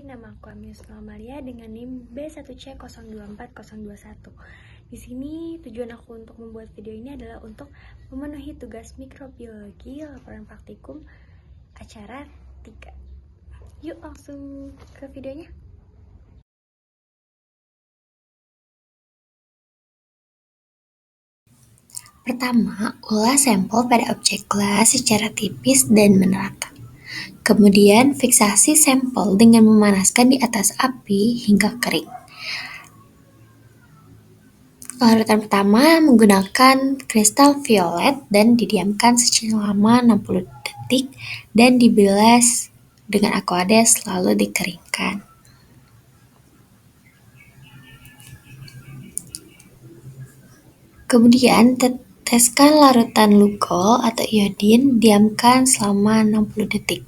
nama aku Amius Maria dengan NIM B1C024021. Di sini tujuan aku untuk membuat video ini adalah untuk memenuhi tugas mikrobiologi laporan praktikum acara 3. Yuk langsung ke videonya. Pertama, olah sampel pada objek kelas secara tipis dan merata. Kemudian, fiksasi sampel dengan memanaskan di atas api hingga kering. Larutan pertama menggunakan kristal violet dan didiamkan selama 60 detik dan dibilas dengan aqueous lalu dikeringkan. Kemudian, teteskan larutan lugol atau iodin, diamkan selama 60 detik.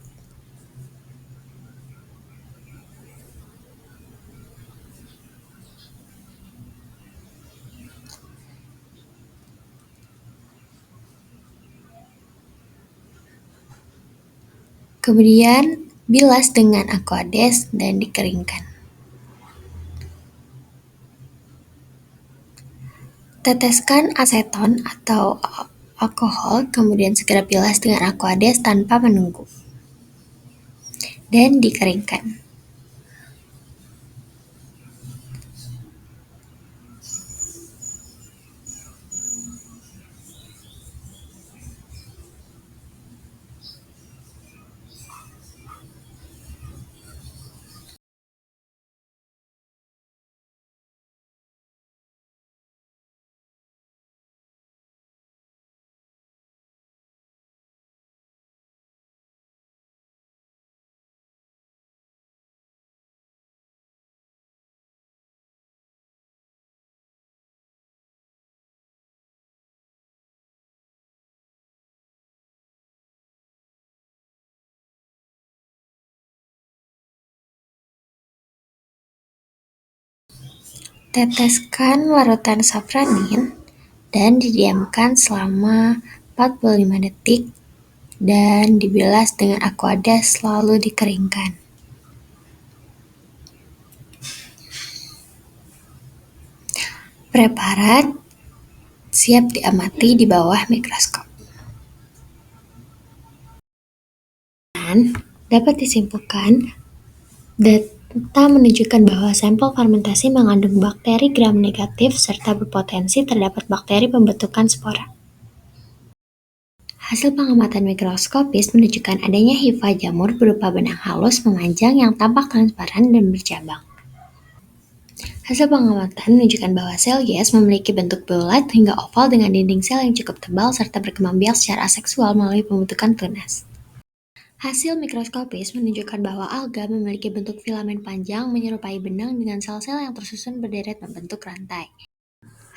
Kemudian, bilas dengan aqueous dan dikeringkan. Teteskan aseton atau alkohol, kemudian segera bilas dengan aqueous tanpa menunggu. Dan dikeringkan. Teteskan larutan safranin dan didiamkan selama 45 detik dan dibilas dengan aqueous lalu dikeringkan. Preparat siap diamati di bawah mikroskop. Dan dapat disimpulkan data menunjukkan bahwa sampel fermentasi mengandung bakteri gram negatif serta berpotensi terdapat bakteri pembentukan spora. Hasil pengamatan mikroskopis menunjukkan adanya hifa jamur berupa benang halus memanjang yang tampak transparan dan bercabang. Hasil pengamatan menunjukkan bahwa sel Yes memiliki bentuk bulat hingga oval dengan dinding sel yang cukup tebal serta berkembang biak secara aseksual melalui pembentukan tunas. Hasil mikroskopis menunjukkan bahwa alga memiliki bentuk filamen panjang menyerupai benang dengan sel-sel yang tersusun berderet membentuk rantai.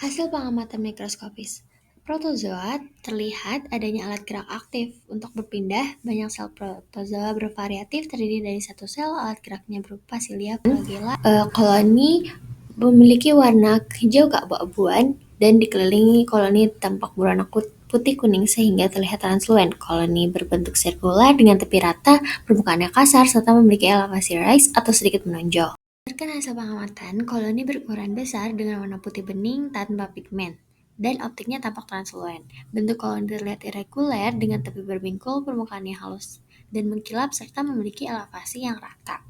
Hasil pengamatan mikroskopis. Protozoa terlihat adanya alat gerak aktif. Untuk berpindah, banyak sel protozoa bervariatif terdiri dari satu sel, alat geraknya berupa silia flagella. Koloni memiliki warna hijau keabu-abuan dan dikelilingi koloni tampak berwarna putih kuning sehingga terlihat transluen. Koloni berbentuk sirkular dengan tepi rata, permukaannya kasar, serta memiliki elevasi rise atau sedikit menonjol. Berdasarkan hasil pengamatan, koloni berukuran besar dengan warna putih bening tanpa pigmen, dan optiknya tampak transluen. Bentuk koloni terlihat irregular dengan tepi berbingkul, permukaannya halus dan mengkilap, serta memiliki elevasi yang rata.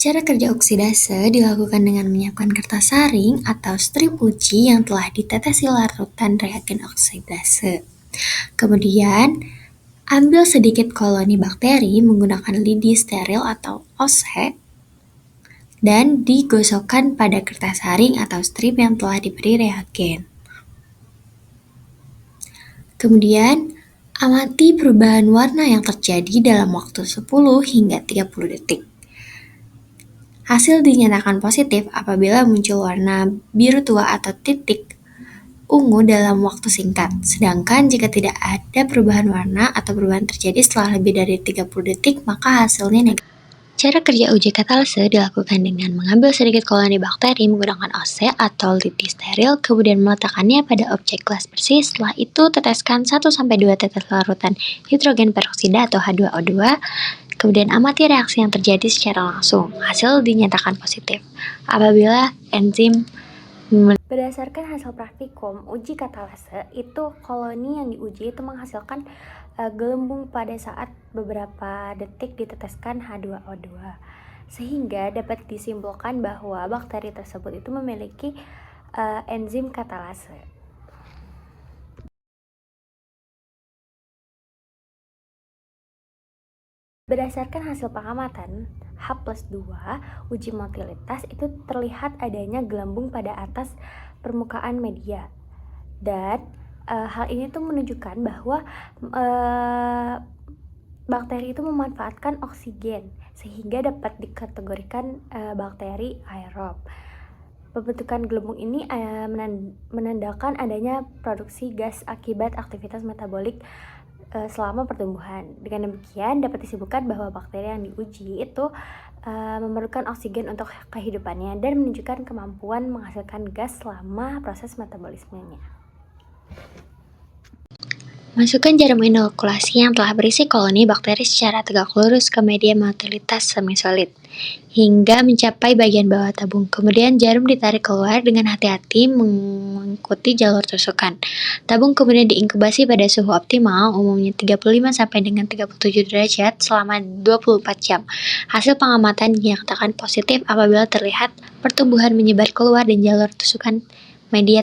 Cara kerja oksidase dilakukan dengan menyiapkan kertas saring atau strip uji yang telah ditetesi larutan reagen oksidase. Kemudian, ambil sedikit koloni bakteri menggunakan lidi steril atau OSE dan digosokkan pada kertas saring atau strip yang telah diberi reagen. Kemudian, amati perubahan warna yang terjadi dalam waktu 10 hingga 30 detik. Hasil dinyatakan positif apabila muncul warna biru tua atau titik ungu dalam waktu singkat, sedangkan jika tidak ada perubahan warna atau perubahan terjadi setelah lebih dari 30 detik, maka hasilnya negatif. Cara kerja uji katalase dilakukan dengan mengambil sedikit koloni bakteri menggunakan OC atau lidi steril, kemudian meletakkannya pada objek gelas bersih. Setelah itu, teteskan 1-2 tetes larutan hidrogen peroksida atau H2O2, kemudian amati reaksi yang terjadi secara langsung. Hasil dinyatakan positif. Apabila enzim Berdasarkan hasil praktikum uji katalase, itu koloni yang diuji itu menghasilkan gelembung pada saat beberapa detik diteteskan H2O2, sehingga dapat disimpulkan bahwa bakteri tersebut itu memiliki enzim katalase. Berdasarkan hasil pengamatan H+2 uji motilitas itu terlihat adanya gelembung pada atas permukaan media, dan hal ini tuh menunjukkan bahwa bakteri itu memanfaatkan oksigen sehingga dapat dikategorikan bakteri aerob. Pembentukan gelembung ini menandakan adanya produksi gas akibat aktivitas metabolik selama pertumbuhan. Dengan demikian dapat disimpulkan bahwa bakteri yang diuji itu memerlukan oksigen untuk kehidupannya dan menunjukkan kemampuan menghasilkan gas selama proses metabolismenya. Masukkan jarum inokulasi yang telah berisi koloni bakteri secara tegak lurus ke media motilitas semi-solid hingga mencapai bagian bawah tabung. Kemudian jarum ditarik keluar dengan hati-hati mengikuti jalur tusukan. Tabung kemudian diinkubasi pada suhu optimal, umumnya 35 sampai dengan 37 derajat selama 24 jam. Hasil pengamatan dinyatakan positif apabila terlihat pertumbuhan menyebar keluar dan jalur tusukan media